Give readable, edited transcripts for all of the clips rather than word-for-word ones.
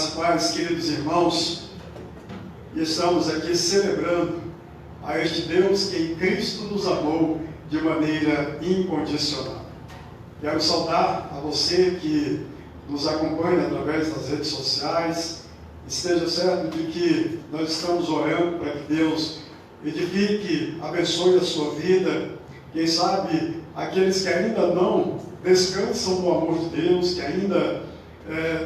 Graças e paz, queridos irmãos, e estamos aqui celebrando a este Deus que em Cristo nos amou de maneira incondicional. Quero saudar a você que nos acompanha através das redes sociais. Esteja certo de que nós estamos orando para que Deus edifique, abençoe a sua vida. Quem sabe aqueles que ainda não descansam no amor de Deus, que ainda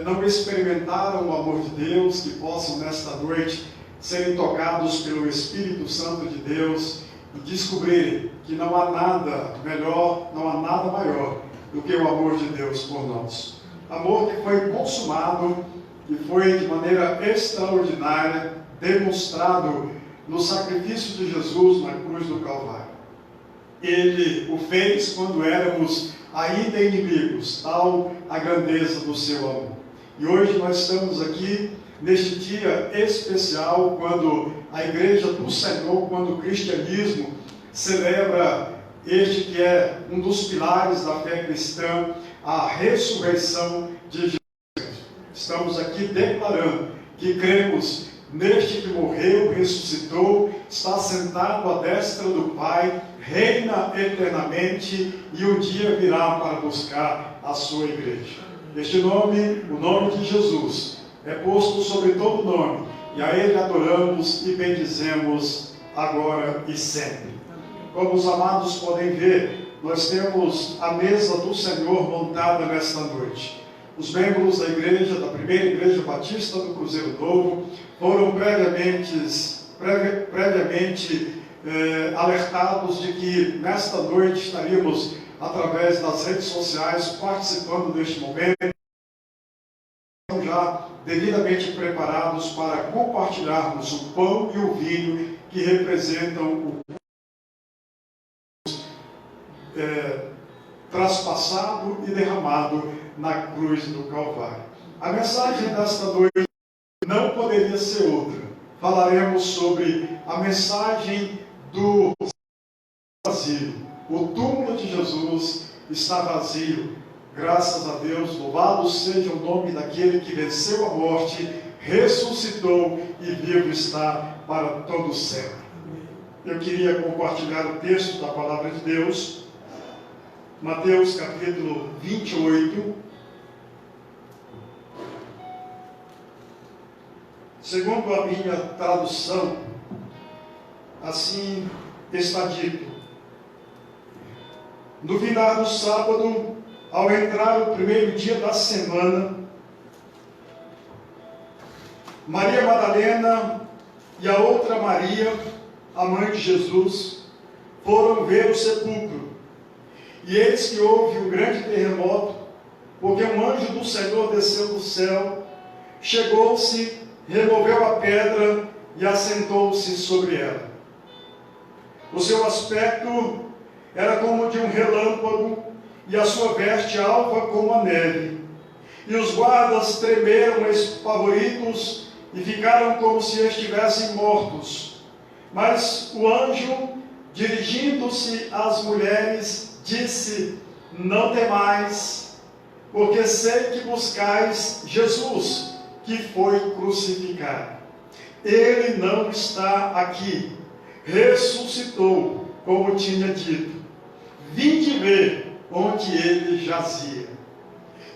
não experimentaram o amor de Deus, que possam nesta noite serem tocados pelo Espírito Santo de Deus e descobrirem que não há nada melhor, não há nada maior do que o amor de Deus por nós. Amor que foi consumado e foi de maneira extraordinária demonstrado no sacrifício de Jesus na cruz do Calvário. Ele o fez quando éramos ainda inimigos, tal a grandeza do seu amor. E hoje nós estamos aqui neste dia especial, quando a Igreja do Senhor, quando o cristianismo celebra este que é um dos pilares da fé cristã, a ressurreição de Jesus Cristo. Estamos aqui declarando que cremos neste que morreu, ressuscitou, está sentado à destra do Pai, reina eternamente e um dia virá para buscar a sua igreja. Este nome, o nome de Jesus, é posto sobre todo nome, e a Ele adoramos e bendizemos agora e sempre. Como os amados podem ver, nós temos a mesa do Senhor montada nesta noite. Os membros da igreja, da primeira igreja batista do Cruzeiro Novo, foram previamente alertados de que nesta noite estaríamos, através das redes sociais, participando deste momento, já devidamente preparados para compartilharmos o pão e o vinho que representam o traspassado e derramado na cruz do Calvário. A mensagem desta noite não poderia ser outra. Falaremos sobre a mensagem do vazio. O túmulo de Jesus está vazio. Graças a Deus, louvado seja o nome daquele que venceu a morte, ressuscitou e vivo está para todo sempre. Eu queria compartilhar o texto da palavra de Deus, Mateus capítulo 28, segundo a minha tradução, assim está dito: no final do sábado, ao entrar o primeiro dia da semana, Maria Madalena e a outra Maria, a mãe de Jesus, foram ver o sepulcro. E eis que houve um grande terremoto, porque um anjo do Senhor desceu do céu, chegou-se, removeu a pedra e assentou-se sobre ela. O seu aspecto era como de um relâmpago, e a sua veste alva como a neve. E os guardas tremeram espavoridos e ficaram como se estivessem mortos. Mas o anjo, dirigindo-se às mulheres, disse: não temais, porque sei que buscais Jesus, que foi crucificado. Ele não está aqui, ressuscitou, como tinha dito. Vinde ver onde ele jazia.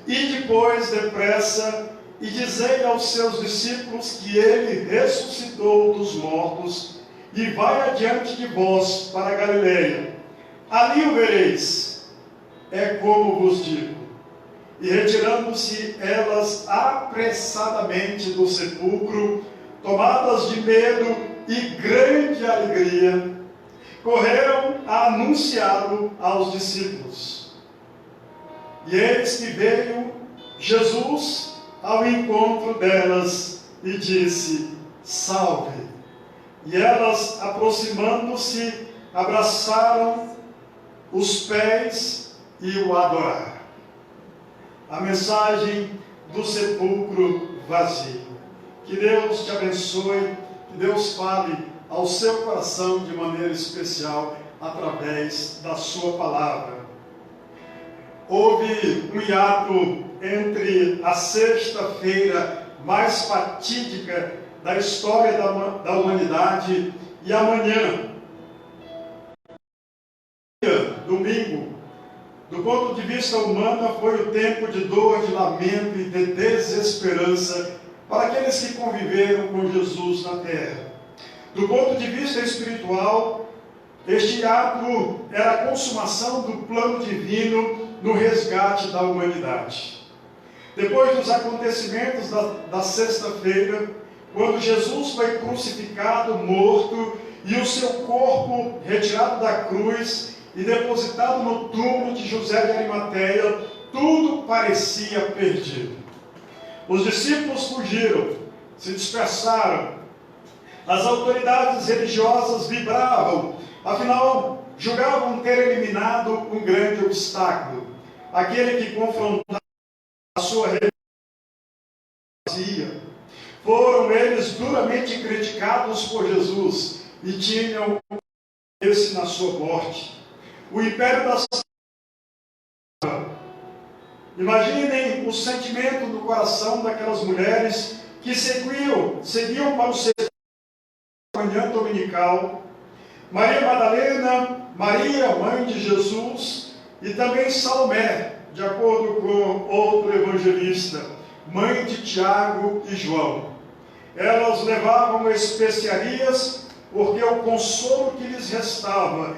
E depois, depressa, e dizei aos seus discípulos que ele ressuscitou dos mortos, e vai adiante de vós para a Galileia. Ali o vereis. É como vos digo. E retirando-se elas apressadamente do sepulcro, tomadas de medo e grande alegria, correram a anunciá-lo aos discípulos. E eis que veio Jesus ao encontro delas e disse: salve! E elas, aproximando-se, abraçaram os pés e o adoraram. A mensagem do sepulcro vazio. Que Deus te abençoe, que Deus fale ao seu coração de maneira especial através da sua palavra. Houve um hiato entre a sexta-feira mais fatídica da história da humanidade. E amanhã, domingo, do ponto de vista humano, foi o tempo de dor, de lamento e de desesperança para aqueles que conviveram com Jesus na terra. Do ponto de vista espiritual, este ato era a consumação do plano divino no resgate da humanidade. Depois dos acontecimentos da sexta-feira, quando Jesus foi crucificado, morto, e o seu corpo retirado da cruz e depositado no túmulo de José de Arimateia, tudo parecia perdido. Os discípulos fugiram, se dispersaram. As autoridades religiosas vibravam, afinal, julgavam ter eliminado um grande obstáculo, aquele que confrontava a sua religião. Foram eles duramente criticados por Jesus e tinham esse na sua morte. O império das... Imaginem o sentimento no coração daquelas mulheres que seguiam para o serviço da manhã dominical. Maria Madalena, Maria, mãe de Jesus, e também Salomé, de acordo com outro evangelista, mãe de Tiago e João. Elas levavam especiarias, porque o consolo que lhes restava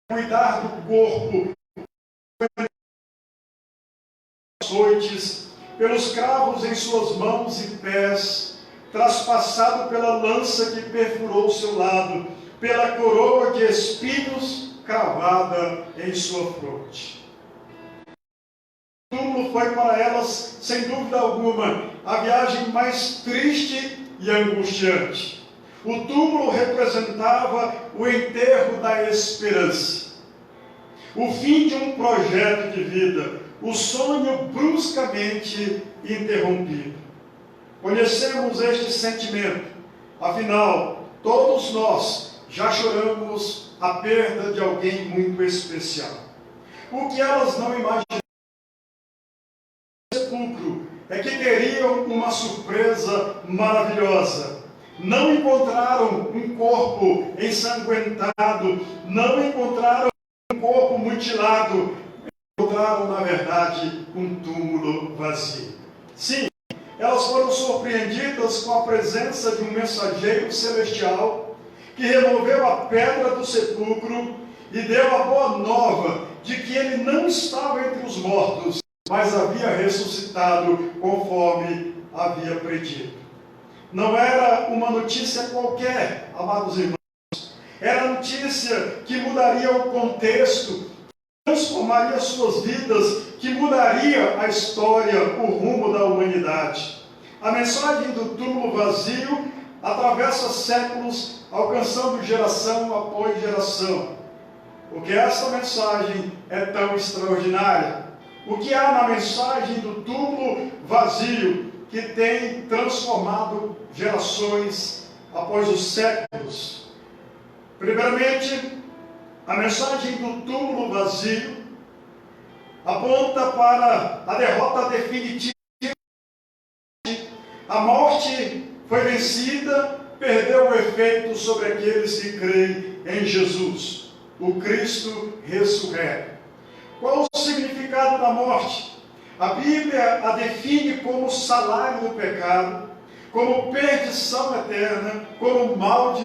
era cuidar do corpo, açoites, pelos cravos em suas mãos e pés, traspassado pela lança que perfurou o seu lado, pela coroa de espinhos cravada em sua fronte. O túmulo foi para elas, sem dúvida alguma, a viagem mais triste e angustiante. O túmulo representava o enterro da esperança, o fim de um projeto de vida, o sonho bruscamente interrompido. Conhecemos este sentimento, afinal, todos nós já choramos a perda de alguém muito especial. O que elas não imaginavam no sepulcro é que teriam uma surpresa maravilhosa. Não encontraram um corpo ensanguentado, não encontraram um corpo mutilado, encontraram, na verdade, um túmulo vazio. Sim, elas foram surpreendidas com a presença de um mensageiro celestial que removeu a pedra do sepulcro e deu a boa nova de que ele não estava entre os mortos, mas havia ressuscitado conforme havia predito. Não era uma notícia qualquer, amados irmãos. Era a notícia que mudaria o contexto, transformaria suas vidas, que mudaria a história, o rumo da humanidade. A mensagem do túmulo vazio atravessa séculos, alcançando geração após geração. Porque essa mensagem é tão extraordinária. O que há na mensagem do túmulo vazio que tem transformado gerações após os séculos? Primeiramente, a mensagem do túmulo vazio aponta para a derrota definitiva. A morte foi vencida, perdeu o efeito sobre aqueles que creem em Jesus, o Cristo ressurreto. Qual o significado da morte? A Bíblia a define como salário do pecado, como perdição eterna, como maldição.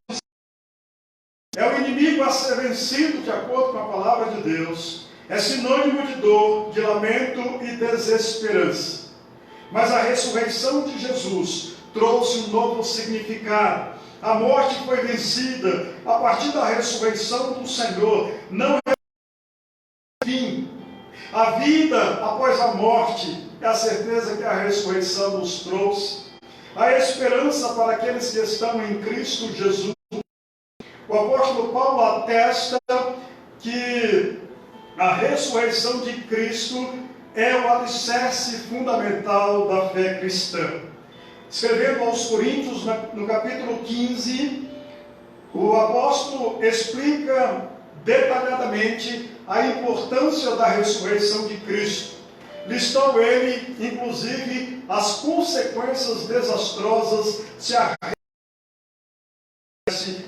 É o inimigo a ser vencido de acordo com a palavra de Deus. É sinônimo de dor, de lamento e desesperança. Mas a ressurreição de Jesus trouxe um novo significado. A morte foi vencida a partir da ressurreição do Senhor. Não é fim. A vida após a morte é a certeza que a ressurreição nos trouxe. A esperança para aqueles que estão em Cristo Jesus. O apóstolo Paulo atesta que a ressurreição de Cristo é o alicerce fundamental da fé cristã. Escrevendo aos Coríntios, no capítulo 15, o apóstolo explica detalhadamente a importância da ressurreição de Cristo. listou ele, inclusive, as consequências desastrosas se a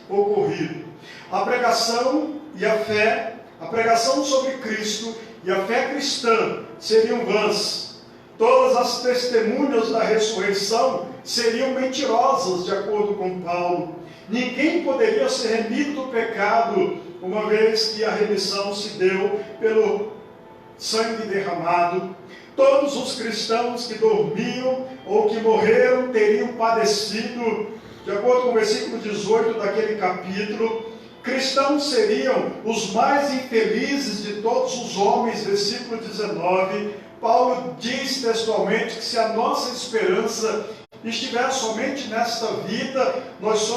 ocorrido. A pregação e a fé, a pregação sobre Cristo e a fé cristã seriam vãs. Todas as testemunhas da ressurreição seriam mentirosas, de acordo com Paulo. Ninguém poderia ser remido do pecado, uma vez que a remissão se deu pelo sangue derramado. Todos os cristãos que dormiam ou que morreram teriam padecido. De acordo com o versículo 18 daquele capítulo, cristãos seriam os mais infelizes de todos os homens, versículo 19. Paulo diz textualmente que se a nossa esperança estiver somente nesta vida, nós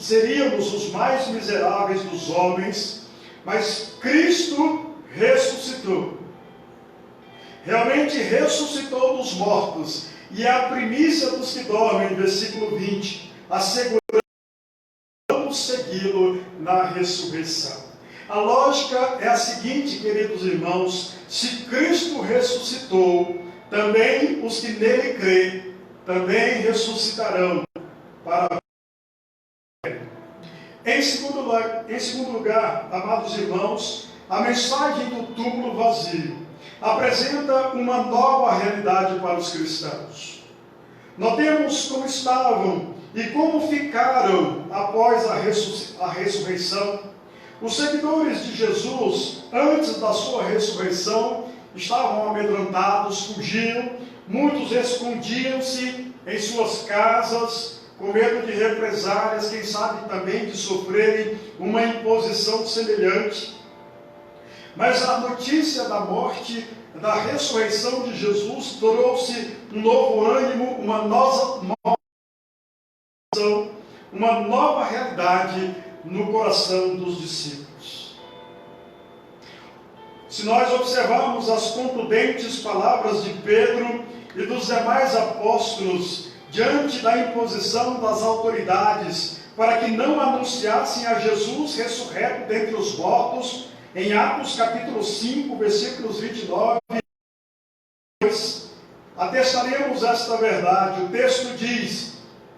seríamos os mais miseráveis dos homens, mas Cristo ressuscitou. Realmente ressuscitou dos mortos, e é a primícia dos que dormem, versículo 20. Asseguramos segui-lo na ressurreição. A lógica é a seguinte, queridos irmãos: se Cristo ressuscitou, também os que nele creem, também ressuscitarão para em segundo lugar, amados irmãos, a mensagem do túmulo vazio apresenta uma nova realidade para os cristãos. Notemos como estavam e como ficaram após a ressurreição. Os seguidores de Jesus, antes da sua ressurreição, estavam amedrontados, fugiam, muitos escondiam-se em suas casas, com medo de represálias, quem sabe também de sofrerem uma imposição semelhante. Mas a notícia da morte, da ressurreição de Jesus, trouxe um novo ânimo, uma nova realidade no coração dos discípulos. Se nós observarmos as contundentes palavras de Pedro e dos demais apóstolos diante da imposição das autoridades para que não anunciassem a Jesus ressurreto dentre os mortos, em Atos capítulo 5, versículos 29, atestaremos esta verdade. O texto diz,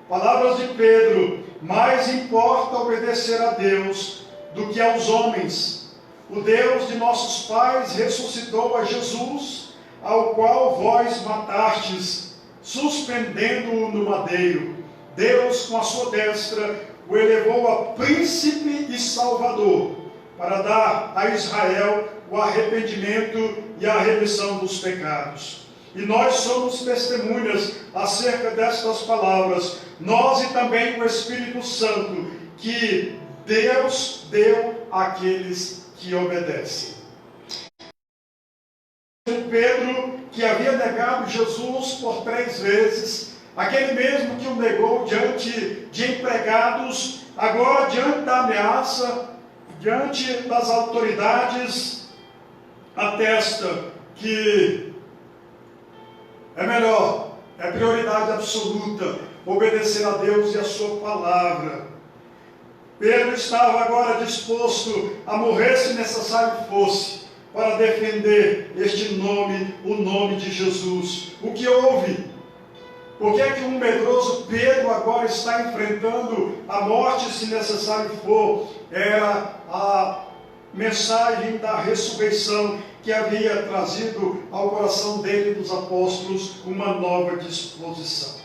palavras de Pedro: mais importa obedecer a Deus do que aos homens. O Deus de nossos pais ressuscitou a Jesus, ao qual vós matastes, suspendendo-o no madeiro. Deus, com a sua destra, o elevou a príncipe e salvador, para dar a Israel o arrependimento e a remissão dos pecados. E nós somos testemunhas acerca destas palavras, nós e também o Espírito Santo, que Deus deu àqueles que obedecem. Pedro, que havia negado Jesus por 3 vezes, aquele mesmo que o negou diante de empregados, agora diante da ameaça, diante das autoridades, atesta que é melhor, é prioridade absoluta, obedecer a Deus e a sua palavra. Pedro estava agora disposto a morrer se necessário fosse, para defender este nome, o nome de Jesus. O que houve? Por que é que um medroso Pedro agora está enfrentando a morte se necessário for? Era a mensagem da ressurreição que havia trazido ao coração dele e dos apóstolos uma nova disposição.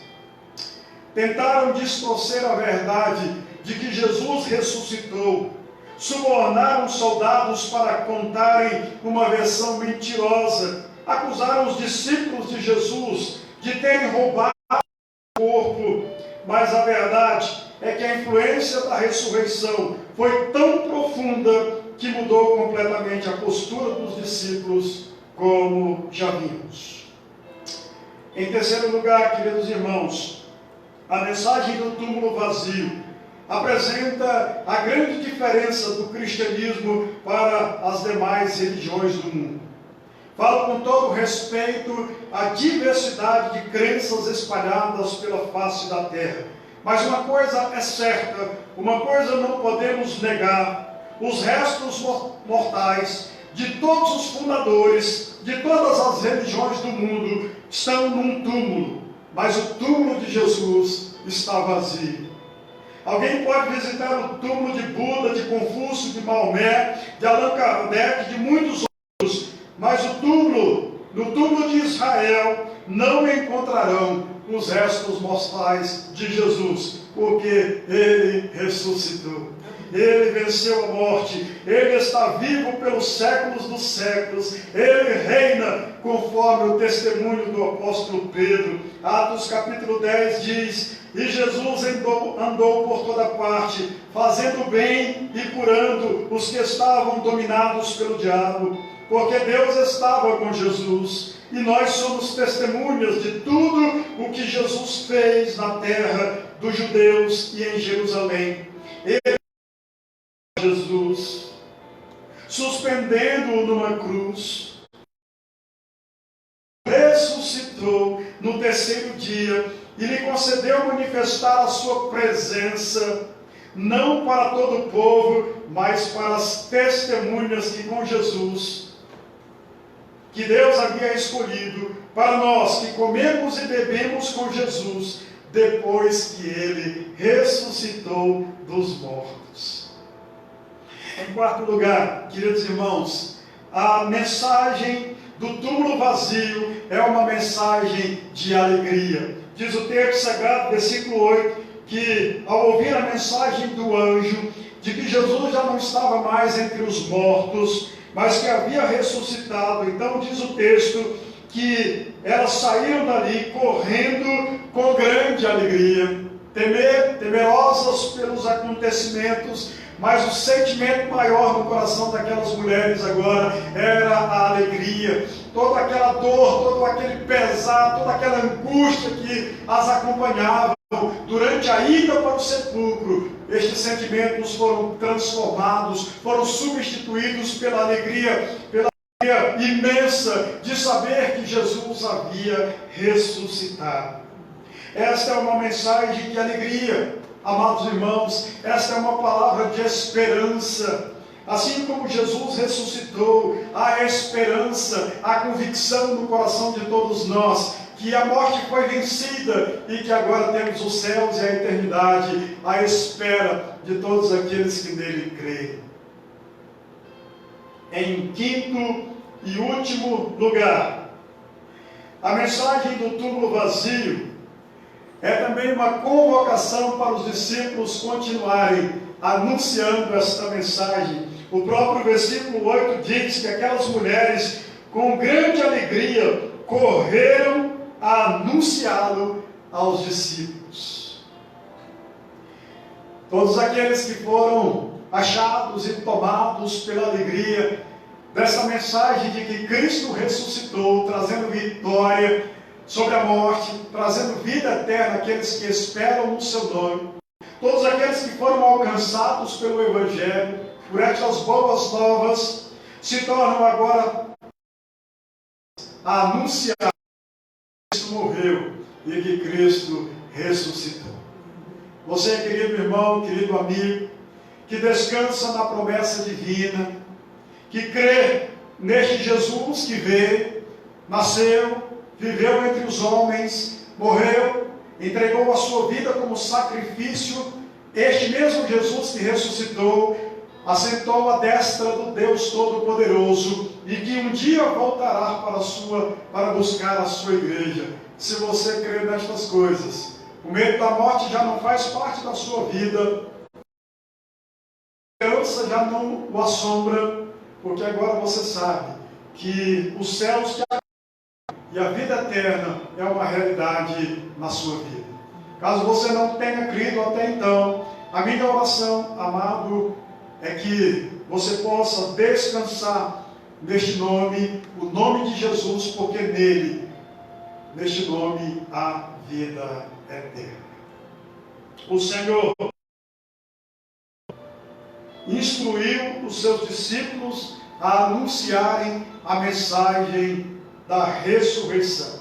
Tentaram distorcer a verdade de que Jesus ressuscitou. Subornaram soldados para contarem uma versão mentirosa. Acusaram os discípulos de Jesus de terem roubado o corpo. Mas a verdade é que a influência da ressurreição foi tão profunda que mudou completamente a postura dos discípulos, como já vimos. Em terceiro lugar, queridos irmãos, a mensagem do túmulo vazio apresenta a grande diferença do cristianismo para as demais religiões do mundo. Falo com todo respeito à diversidade de crenças espalhadas pela face da terra. Mas uma coisa é certa, uma coisa não podemos negar: os restos mortais de todos os fundadores, de todas as religiões do mundo, estão num túmulo, mas o túmulo de Jesus está vazio. Alguém pode visitar o túmulo de Buda, de Confúcio, de Maomé, de Allan Kardec, de muitos outros, mas no túmulo de Israel, não encontrarão os restos mortais de Jesus, porque ele ressuscitou. Ele venceu a morte, ele está vivo pelos séculos dos séculos, ele reina conforme o testemunho do apóstolo Pedro. Atos capítulo 10 diz: e Jesus andou por toda parte, fazendo bem e curando os que estavam dominados pelo diabo, porque Deus estava com Jesus. E nós somos testemunhas de tudo o que Jesus fez na terra dos judeus e em Jerusalém. Ele, Jesus, suspendendo-o numa cruz, ressuscitou no terceiro dia e lhe concedeu manifestar a sua presença, não para todo o povo, mas para as testemunhas que com Jesus, que Deus havia escolhido, para nós que comemos e bebemos com Jesus, depois que ele ressuscitou dos mortos. Em quarto lugar, queridos irmãos, a mensagem do túmulo vazio é uma mensagem de alegria. Diz o texto sagrado, versículo 8, que ao ouvir a mensagem do anjo, de que Jesus já não estava mais entre os mortos, mas que havia ressuscitado, então diz o texto que elas saíram dali correndo com grande alegria, temerosas pelos acontecimentos, mas o sentimento maior no coração daquelas mulheres agora era a alegria. Toda aquela dor, todo aquele pesar, toda aquela angústia que as acompanhava durante a ida para o sepulcro, estes sentimentos foram transformados, foram substituídos pela alegria imensa de saber que Jesus havia ressuscitado. Esta é uma mensagem de alegria, amados irmãos, esta é uma palavra de esperança. Assim como Jesus ressuscitou, há esperança, há convicção no coração de todos nós, que a morte foi vencida e que agora temos os céus e a eternidade à espera de todos aqueles que nele creem. Em quinto e último lugar, a mensagem do túmulo vazio é também uma convocação para os discípulos continuarem anunciando esta mensagem. O próprio versículo 8 diz que aquelas mulheres, com grande alegria, correram a anunciá-lo aos discípulos. Todos aqueles que foram achados e tomados pela alegria dessa mensagem de que Cristo ressuscitou, trazendo vitória sobre a morte, trazendo vida eterna àqueles que esperam no seu nome. Todos aqueles que foram alcançados pelo Evangelho, por estas boas novas, se tornam agora a anunciar que Cristo morreu e que Cristo ressuscitou. Você, querido irmão, querido amigo, que descansa na promessa divina, que crê neste Jesus que veio, nasceu, viveu entre os homens, morreu, entregou a sua vida como sacrifício, este mesmo Jesus que ressuscitou, assentou à destra do Deus Todo-Poderoso e que um dia voltará para buscar a sua igreja. Se você crê nestas coisas, o medo da morte já não faz parte da sua vida, a esperança já não o assombra, porque agora você sabe que os céus te e a vida eterna é uma realidade na sua vida. Caso você não tenha crido até então, a minha oração, amado, é que você possa descansar neste nome, o nome de Jesus, porque neste nome, há vida eterna. O Senhor instruiu os seus discípulos a anunciarem a mensagem da ressurreição.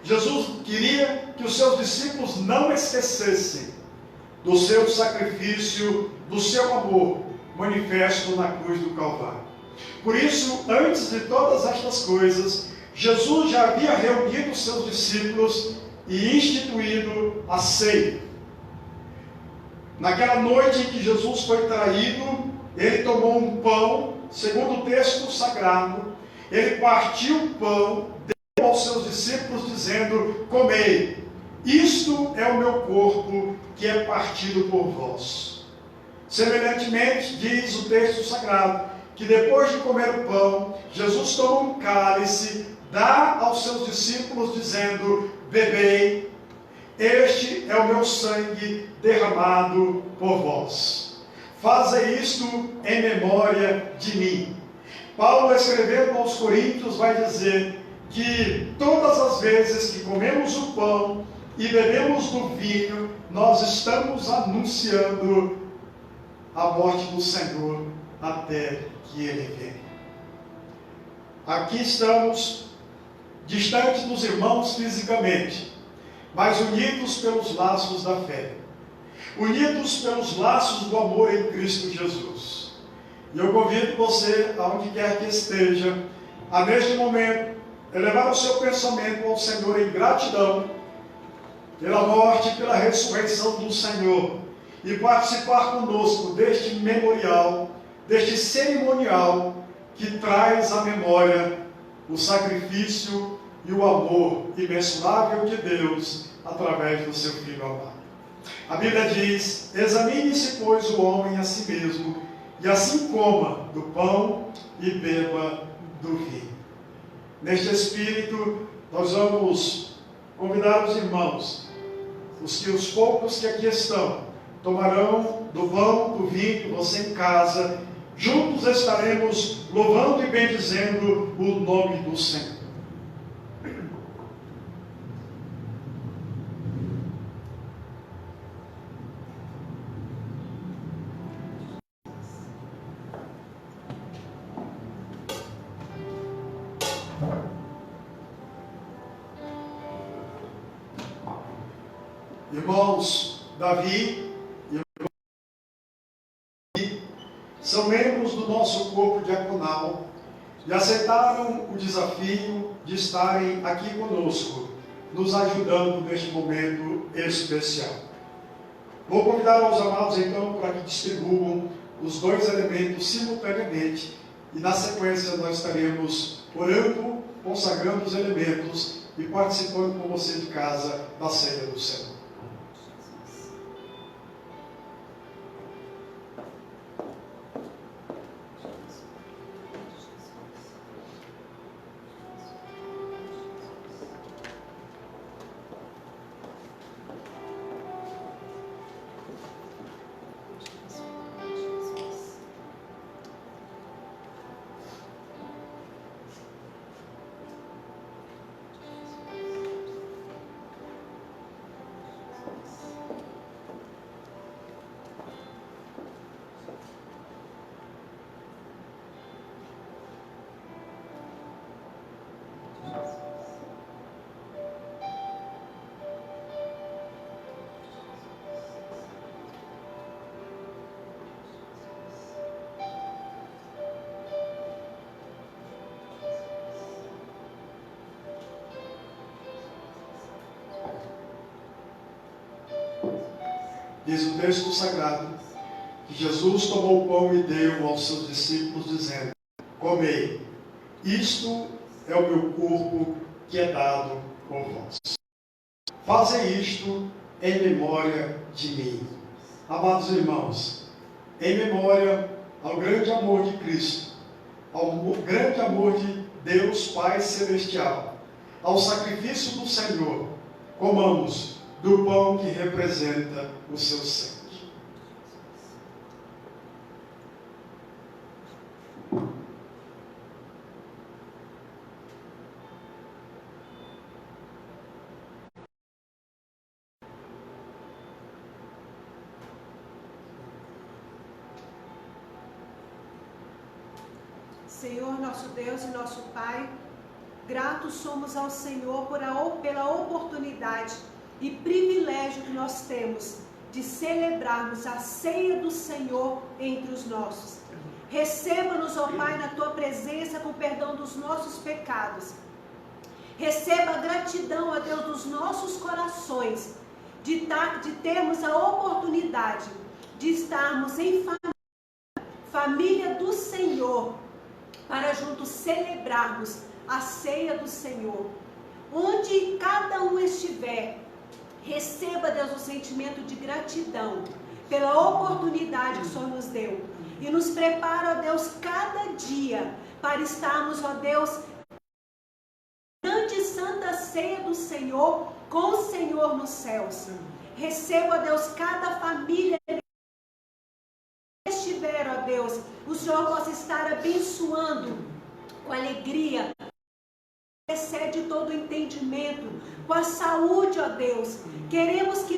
Jesus queria que os seus discípulos não esquecessem do seu sacrifício, do seu amor manifesto na cruz do Calvário. Por isso, antes de todas estas coisas, Jesus já havia reunido os seus discípulos e instituído a ceia. Naquela noite em que Jesus foi traído, ele tomou um pão, segundo o texto sagrado, ele partiu o pão, deu aos seus discípulos dizendo: comei, isto é o meu corpo que é partido por vós. Semelhantemente, diz o texto sagrado, que depois de comer o pão, Jesus toma um cálice, dá aos seus discípulos dizendo: bebei, este é o meu sangue derramado por vós. Fazei isto em memória de mim. Paulo, escrevendo aos Coríntios, vai dizer que todas as vezes que comemos o pão e bebemos do vinho, nós estamos anunciando a morte do Senhor até que Ele venha. Aqui estamos distantes dos irmãos fisicamente, mas unidos pelos laços da fé, unidos pelos laços do amor em Cristo Jesus. E eu convido você, aonde quer que esteja, a neste momento, elevar o seu pensamento ao Senhor em gratidão, pela morte e pela ressurreição do Senhor, e participar conosco deste memorial, deste cerimonial, que traz à memória o sacrifício e o amor imensurável de Deus, através do seu Filho amado. A Bíblia diz: examine-se, pois, o homem a si mesmo, e assim coma do pão e beba do vinho. Neste espírito, nós vamos convidar os irmãos, os poucos que aqui estão, tomarão do pão, do vinho, você em casa, juntos estaremos louvando e bendizendo o nome do Senhor. Irmãos Davi e irmão são membros do nosso corpo diaconal e aceitaram o desafio de estarem aqui conosco, nos ajudando neste momento especial. Vou convidar os amados então para que distribuam os dois elementos simultaneamente e na sequência nós estaremos orando, consagrando os elementos e participando com você de casa da ceia do Senhor. Diz o texto sagrado que Jesus tomou o pão e deu aos seus discípulos, dizendo: comei, isto é o meu corpo que é dado por vós. Fazem isto em memória de mim. Amados irmãos, em memória ao grande amor de Cristo, ao grande amor de Deus Pai Celestial, ao sacrifício do Senhor, comamos do pão que representa o seu sangue. Senhor, nosso Deus e nosso Pai, gratos somos ao Senhor pela oportunidade e privilégio que nós temos de celebrarmos a ceia do Senhor entre os nossos. Receba-nos, ó Pai, na tua presença com perdão dos nossos pecados. Receba a gratidão, ó Deus, dos nossos corações, de termos a oportunidade de estarmos em família do Senhor, para juntos celebrarmos a ceia do Senhor. Onde cada um estiver, receba, Deus, o sentimento de gratidão pela oportunidade que o Senhor nos deu. E nos prepara, ó Deus, cada dia para estarmos, ó Deus, na grande santa ceia do Senhor, com o Senhor nos céus. Receba, ó Deus, cada família que estiver, ó Deus, o Senhor possa estar abençoando com alegria, excede todo o entendimento, com a saúde, ó Deus. Queremos que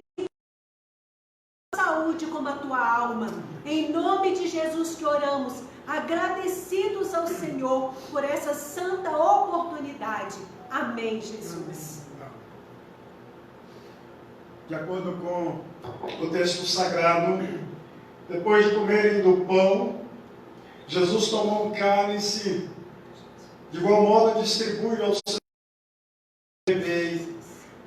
saúde como a tua alma. Em nome de Jesus que oramos, agradecidos ao Senhor por essa santa oportunidade. Amém, Jesus. De acordo com o texto sagrado, depois de comerem do pão, Jesus tomou um cálice, de igual modo distribui aos seus: bebei,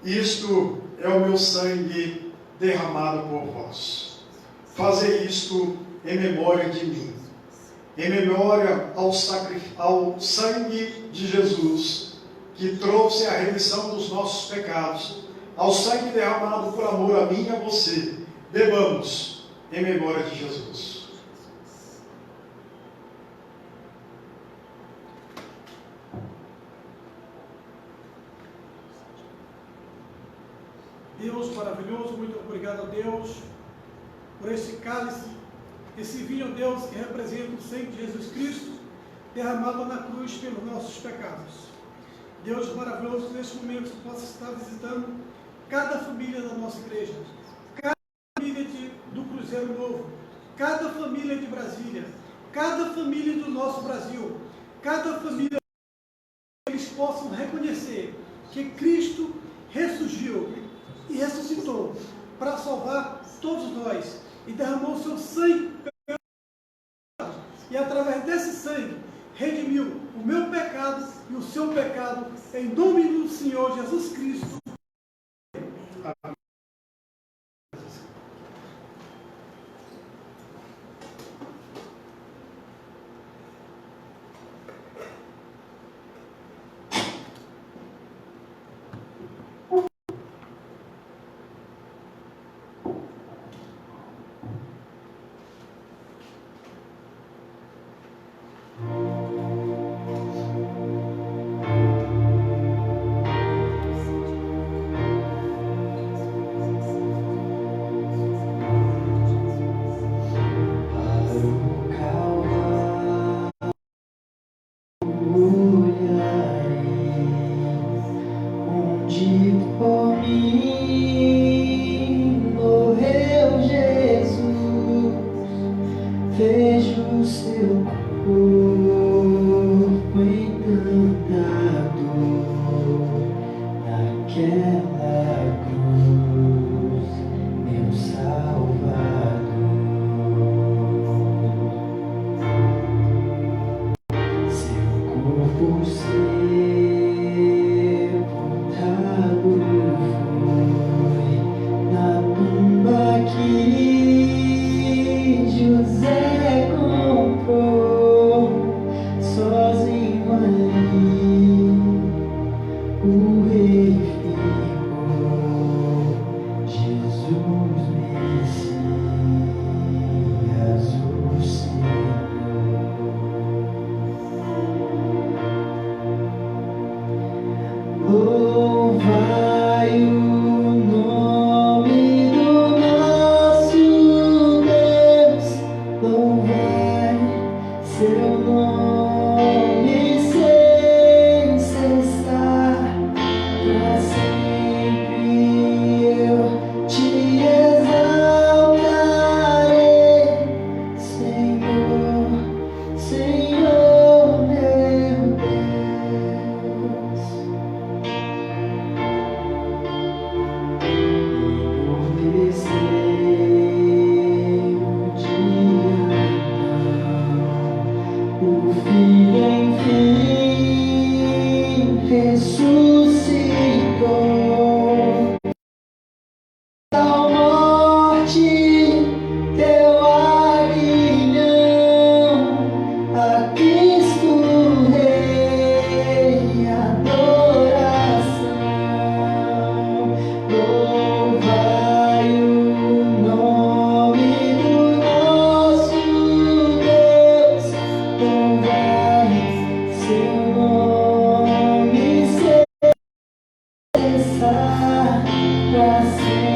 isto é o meu sangue derramado por vós. Fazei isto em memória de mim. Em memória ao sangue de Jesus, que trouxe a remissão dos nossos pecados, ao sangue derramado por amor a mim e a você. Bebamos em memória de Jesus. Deus maravilhoso, muito obrigado a Deus por esse cálice, esse vinho, Deus, que representa o sangue de Jesus Cristo derramado na cruz pelos nossos pecados. Deus maravilhoso, neste momento que possa estar visitando cada família da nossa igreja, cada família do Cruzeiro Novo, cada família de Brasília, cada família do nosso Brasil, cada família, que eles possam reconhecer que Cristo ressurgiu e ressuscitou para salvar todos nós e derramou o seu sangue e através desse sangue redimiu o meu pecado e o seu pecado, em nome do Senhor Jesus Cristo. O Filho enfim ressuscitou. A morte, teu aguilhão, a Cristo Rei, adoração. Louvai o nome do nosso Deus, louvai seu nome cessar pra sempre.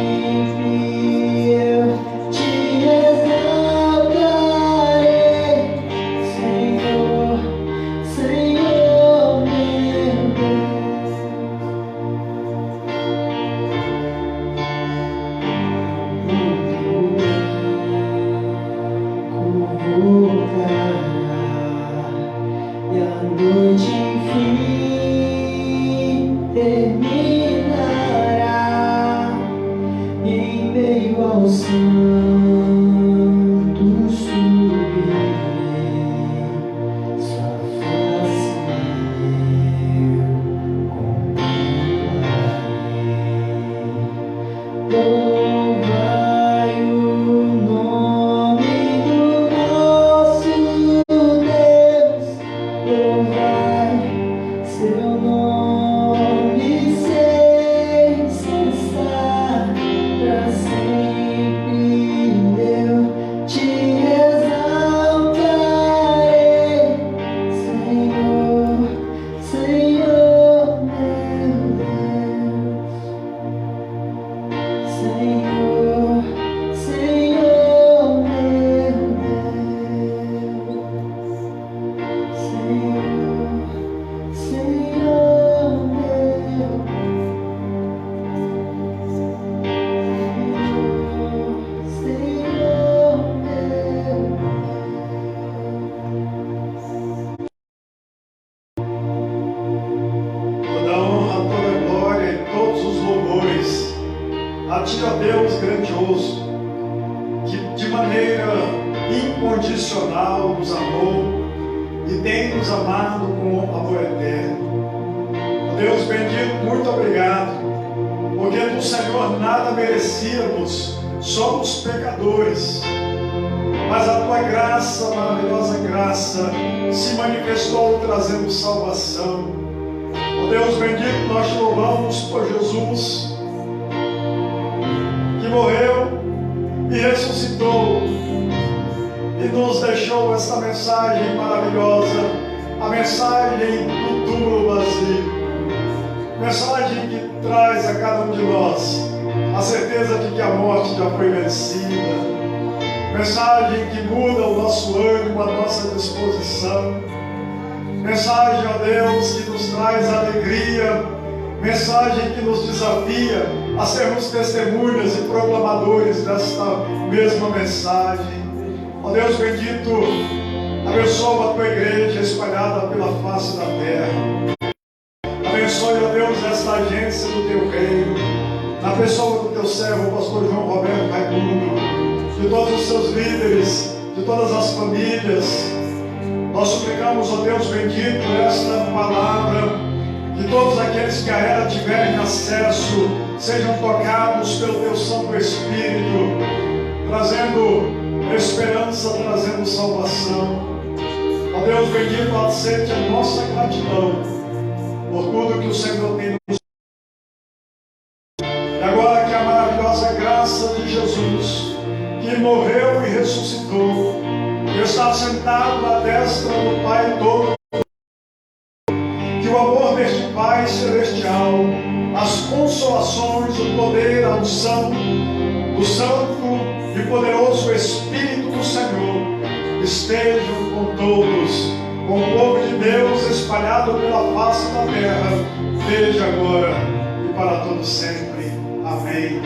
Eu te exaltarei, Senhor, Senhor meu Deus. Convocará e a noite enfim terminará, e em meio ao santo subirei, sua face eu contemplarei. Louvai o nome do nosso Deus, louvai seu nome sem cessar pra sempre. Eu te exaltarei, Senhor, Senhor meu Deus. Senhor, Senhor meu Deus. Senhor, Senhor meu Deus. Senhor meu Toda honra, toda glória e todos os louvores a Ti, ó Deus grandioso, que de maneira incondicional nos amou e tem nos amado com amor eterno. Ó Deus bendito, muito obrigado, porque do Senhor nada merecíamos, somos pecadores, mas a Tua graça, maravilhosa graça, se manifestou trazendo salvação. Ó Deus bendito, nós te louvamos por Jesus, que morreu e ressuscitou e nos deixou esta mensagem maravilhosa, a mensagem do túmulo vazio, mensagem que traz a cada um de nós a certeza de que a morte já foi vencida, mensagem que muda o nosso ânimo, a nossa disposição, mensagem, ó Deus, que nos traz alegria, mensagem que nos desafia a sermos testemunhas e proclamadores desta mesma mensagem. Ó Deus bendito, abençoa a Tua igreja espalhada pela face da terra. Abençoe, ó Deus, esta agência do Teu reino, na pessoa do Teu servo, o pastor João Roberto Raimundo, de todos os seus líderes, de todas as famílias. Nós suplicamos, ó Deus bendito, esta palavra, que todos aqueles que a ela tiverem acesso sejam tocados pelo Teu Santo Espírito, trazendo esperança, trazendo salvação. Ó Deus bendito, aceite a nossa gratidão por tudo que o Senhor tem nos. E agora que a maravilhosa graça de Jesus, que morreu e ressuscitou, e está sentado à destra do Pai todo, que o amor deste Pai celestial, as consolações, o poder, a unção do Santo e poderoso Espírito do Senhor estejam com todos, com o povo de Deus espalhado pela face da terra, desde agora e para todo sempre. Amém.